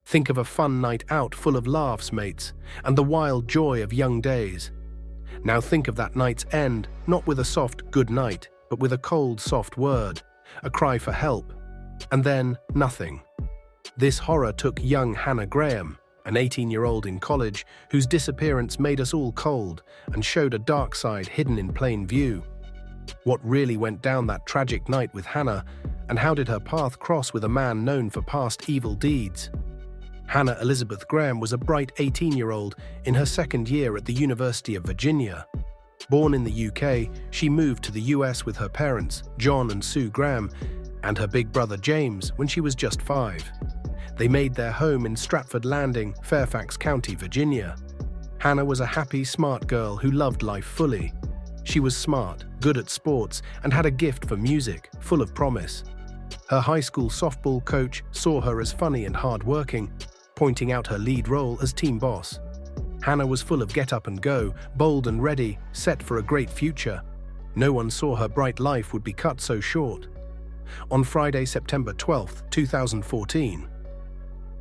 Think of a fun night out full of laughs, mates, and the wild joy of young days. Now think of that night's end, not with a soft good night, but with a cold, soft word, a cry for help, and then nothing. This horror took young Hannah Graham, an 18-year-old in college whose disappearance made us all cold and showed a dark side hidden in plain view. What really went down that tragic night with Hannah, and how did her path cross with a man known for past evil deeds? Hannah Elizabeth Graham was a bright 18-year-old in her second year at the University of Virginia. Born in the UK, she moved to the US with her parents, John and Sue Graham, and her big brother James when she was just 5. They made their home in Stratford Landing, Fairfax County, Virginia. Hannah was a happy, smart girl who loved life fully. She was smart, good at sports, and had a gift for music, full of promise. Her high school softball coach saw her as funny and hard-working, pointing out her lead role as team boss. Hannah was full of get up and go, bold and ready, set for a great future. No one saw her bright life would be cut so short. On Friday, September 12, 2014,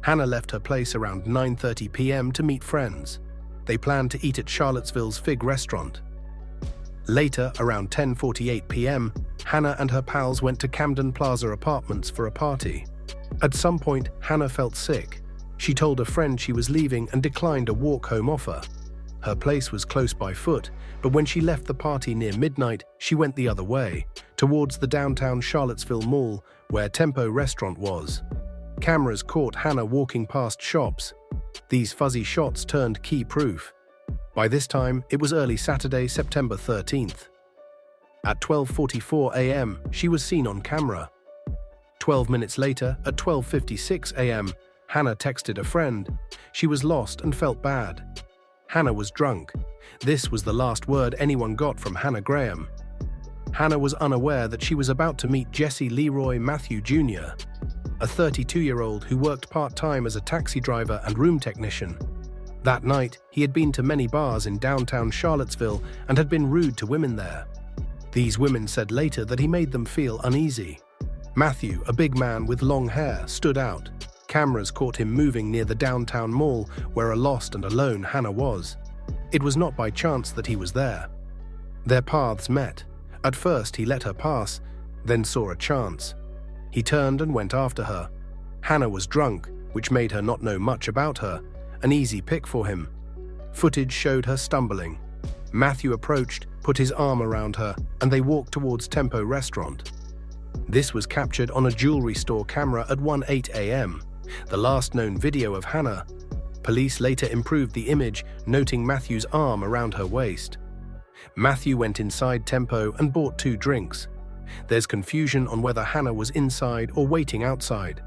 Hannah left her place around 9:30 p.m. to meet friends. They planned to eat at Charlottesville's Fig restaurant. Later, around 10:48 p.m., Hannah and her pals went to Camden Plaza Apartments for a party. At some point, Hannah felt sick. She told a friend she was leaving and declined a walk-home offer. Her place was close by foot, but when she left the party near midnight, she went the other way, towards the downtown Charlottesville Mall, where Tempo Restaurant was. Cameras caught Hannah walking past shops. These fuzzy shots turned key proof. By this time, it was early Saturday, September 13th. At 12:44 a.m., she was seen on camera. 12 minutes later, at 12:56 a.m., Hannah texted a friend. She was lost and felt bad. Hannah was drunk. This was the last word anyone got from Hannah Graham. Hannah was unaware that she was about to meet Jesse Leroy Matthew Jr., a 32-year-old who worked part-time as a taxi driver and room technician. That night, he had been to many bars in downtown Charlottesville and had been rude to women there. These women said later that he made them feel uneasy. Matthew, a big man with long hair, stood out. Cameras caught him moving near the downtown mall where a lost and alone Hannah was. It was not by chance that he was there. Their paths met. At first, he let her pass, then saw a chance. He turned and went after her. Hannah was drunk, which made her not know much about her, an easy pick for him. Footage showed her stumbling. Matthew approached, put his arm around her, and they walked towards Tempo Restaurant. This was captured on a jewelry store camera at 1:08 a.m., the last known video of Hannah. Police later improved the image, noting Matthew's arm around her waist. Matthew went inside Tempo and bought 2 drinks. There's confusion on whether Hannah was inside or waiting outside.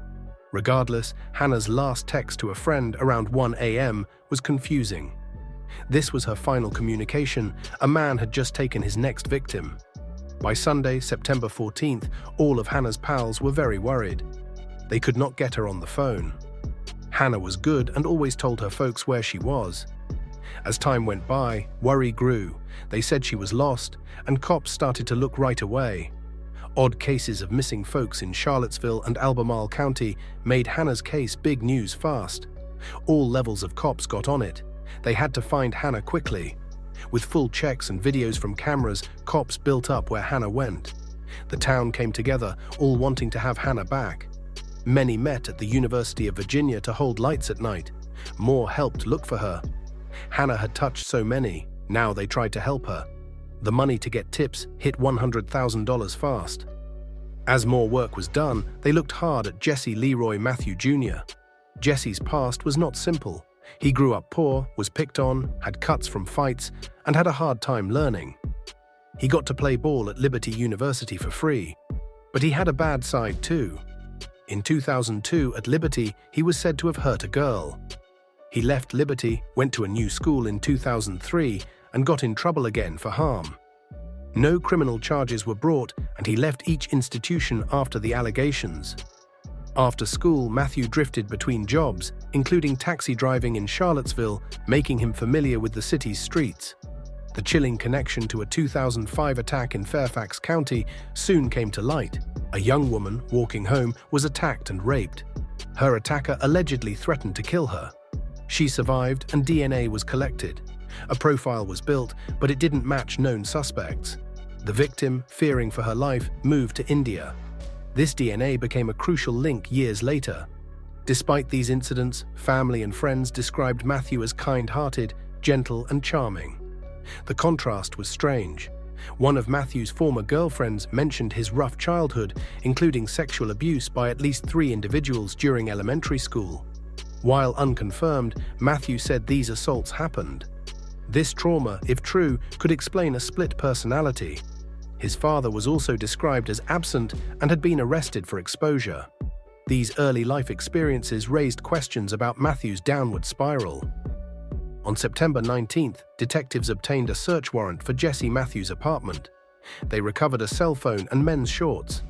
Regardless, Hannah's last text to a friend around 1 a.m. was confusing. This was her final communication. A man had just taken his next victim. By Sunday, September 14th, all of Hannah's pals were very worried. They could not get her on the phone. Hannah was good and always told her folks where she was. As time went by, worry grew. They said she was lost, and cops started to look right away. Odd cases of missing folks in Charlottesville and Albemarle County made Hannah's case big news fast. All levels of cops got on it. They had to find Hannah quickly. With full checks and videos from cameras, cops built up where Hannah went. The town came together, all wanting to have Hannah back. Many met at the University of Virginia to hold lights at night. More helped look for her. Hannah had touched so many, now they tried to help her. The money to get tips hit $100,000 fast. As more work was done, they looked hard at Jesse Leroy Matthew Jr. Jesse's past was not simple. He grew up poor, was picked on, had cuts from fights, and had a hard time learning. He got to play ball at Liberty University for free. But he had a bad side too. In 2002, at Liberty, he was said to have hurt a girl. He left Liberty, went to a new school in 2003, and got in trouble again for harm. No criminal charges were brought, and he left each institution after the allegations. After school, Matthew drifted between jobs, including taxi driving in Charlottesville, making him familiar with the city's streets. The chilling connection to a 2005 attack in Fairfax County soon came to light. A young woman, walking home, was attacked and raped. Her attacker allegedly threatened to kill her. She survived and DNA was collected. A profile was built, but it didn't match known suspects. The victim, fearing for her life, moved to India. This DNA became a crucial link years later. Despite these incidents, family and friends described Matthew as kind-hearted, gentle, and charming. The contrast was strange. One of Matthew's former girlfriends mentioned his rough childhood, including sexual abuse by at least 3 individuals during elementary school. While unconfirmed, Matthew said these assaults happened. This trauma, if true, could explain a split personality. His father was also described as absent and had been arrested for exposure. These early life experiences raised questions about Matthew's downward spiral. On September 19th, detectives obtained a search warrant for Jesse Matthews' apartment. They recovered a cell phone and men's shorts.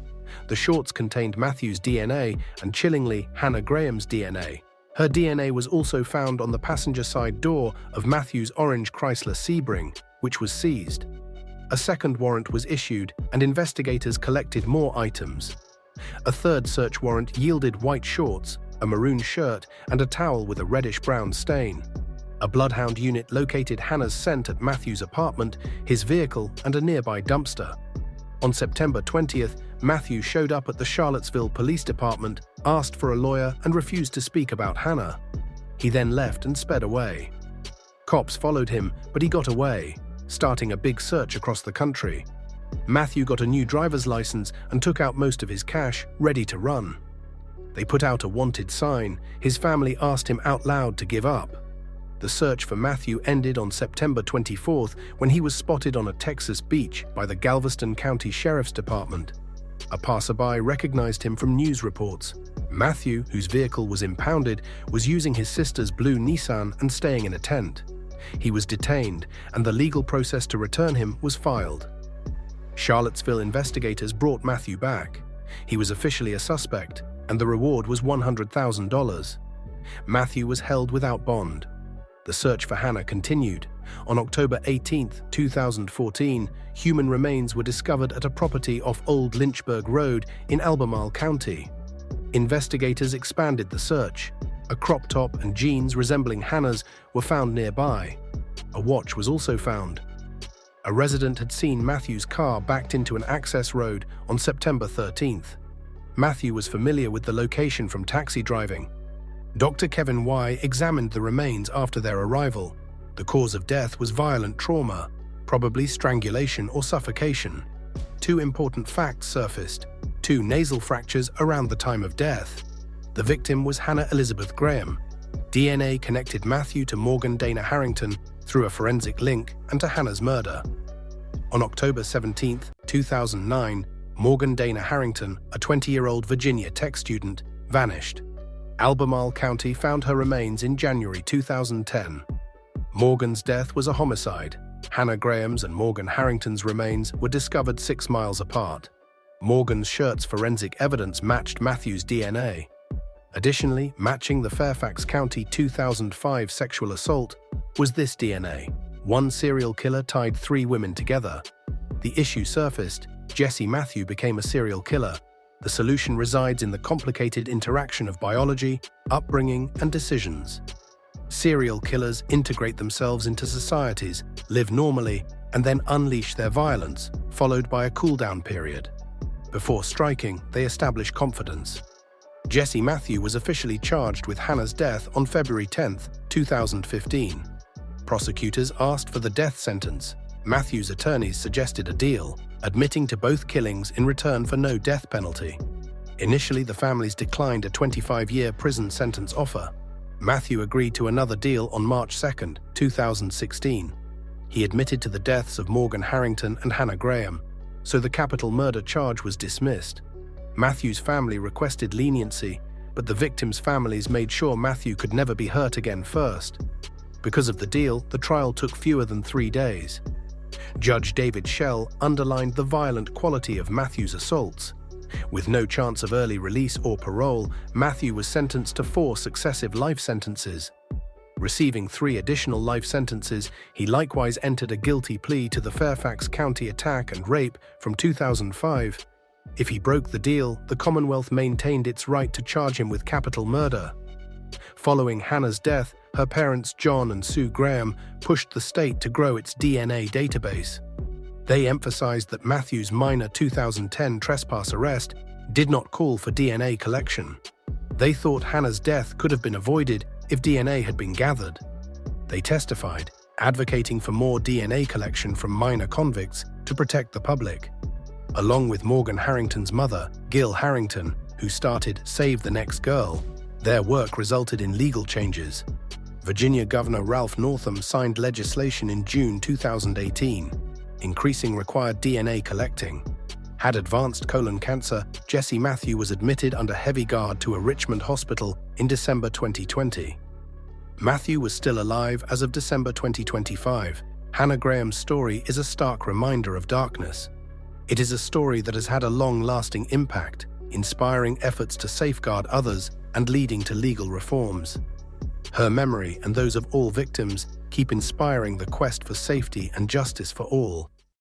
The shorts contained Matthews' DNA and, chillingly, Hannah Graham's DNA. Her DNA was also found on the passenger side door of Matthews' orange Chrysler Sebring, which was seized. A second warrant was issued, and investigators collected more items. A third search warrant yielded white shorts, a maroon shirt, and a towel with a reddish-brown stain. A bloodhound unit located Hannah's scent at Matthews' apartment, his vehicle, and a nearby dumpster. On September 20th, Matthew showed up at the Charlottesville Police Department, asked for a lawyer, and refused to speak about Hannah. He then left and sped away. Cops followed him, but he got away, starting a big search across the country. Matthew got a new driver's license and took out most of his cash, ready to run. They put out a wanted sign. His family asked him out loud to give up. The search for Matthew ended on September 24th when he was spotted on a Texas beach by the Galveston County Sheriff's Department. A passerby recognized him from news reports. Matthew, whose vehicle was impounded, was using his sister's blue Nissan and staying in a tent. He was detained, and the legal process to return him was filed. Charlottesville investigators brought Matthew back. He was officially a suspect, and the reward was $100,000. Matthew was held without bond. The search for Hannah continued. On October 18, 2014, human remains were discovered at a property off Old Lynchburg Road in Albemarle County. Investigators expanded the search. A crop top and jeans resembling Hannah's were found nearby. A watch was also found. A resident had seen Matthew's car backed into an access road on September 13th. Matthew was familiar with the location from taxi driving. Dr. Kevin Y. examined the remains after their arrival. The cause of death was violent trauma, probably strangulation or suffocation. 2 important facts surfaced: 2 nasal fractures around the time of death. The victim was Hannah Elizabeth Graham. DNA connected Matthew to Morgan Dana Harrington through a forensic link and to Hannah's murder. On October 17, 2009, Morgan Dana Harrington, a 20-year-old Virginia Tech student, vanished. Albemarle County found her remains in January 2010. Morgan's death was a homicide. Hannah Graham's and Morgan Harrington's remains were discovered 6 miles apart. Morgan's shirt's forensic evidence matched Matthew's DNA. Additionally, matching the Fairfax County 2005 sexual assault was this DNA. One serial killer tied 3 women together. The issue surfaced: Jesse Matthew became a serial killer. The solution resides in the complicated interaction of biology, upbringing, and decisions. Serial killers integrate themselves into societies, live normally, and then unleash their violence, followed by a cool-down period. Before striking, they establish confidence. Jesse Matthew was officially charged with Hannah's death on February 10, 2015. Prosecutors asked for the death sentence. Matthew's attorneys suggested a deal, admitting to both killings in return for no death penalty. Initially, the families declined a 25-year prison sentence offer. Matthew agreed to another deal on March 2, 2016. He admitted to the deaths of Morgan Harrington and Hannah Graham, so the capital murder charge was dismissed. Matthew's family requested leniency, but the victims' families made sure Matthew could never be hurt again first. Because of the deal, the trial took fewer than 3 days. Judge David Schell underlined the violent quality of Matthew's assaults. With no chance of early release or parole, Matthew was sentenced to 4 successive life sentences. Receiving 3 additional life sentences, he likewise entered a guilty plea to the Fairfax County attack and rape from 2005. If he broke the deal, the Commonwealth maintained its right to charge him with capital murder. Following Hannah's death, her parents John and Sue Graham pushed the state to grow its DNA database. They emphasized that Matthew's minor 2010 trespass arrest did not call for DNA collection. They thought Hannah's death could have been avoided if DNA had been gathered. They testified, advocating for more DNA collection from minor convicts to protect the public. Along with Morgan Harrington's mother, Gil Harrington, who started Save the Next Girl, their work resulted in legal changes. Virginia Governor Ralph Northam signed legislation in June 2018, increasing required DNA collecting. Had advanced colon cancer, Jesse Matthew was admitted under heavy guard to a Richmond hospital in December 2020. Matthew was still alive as of December 2025. Hannah Graham's story is a stark reminder of darkness. It is a story that has had a long-lasting impact, inspiring efforts to safeguard others and leading to legal reforms. Her memory and those of all victims keep inspiring the quest for safety and justice for all.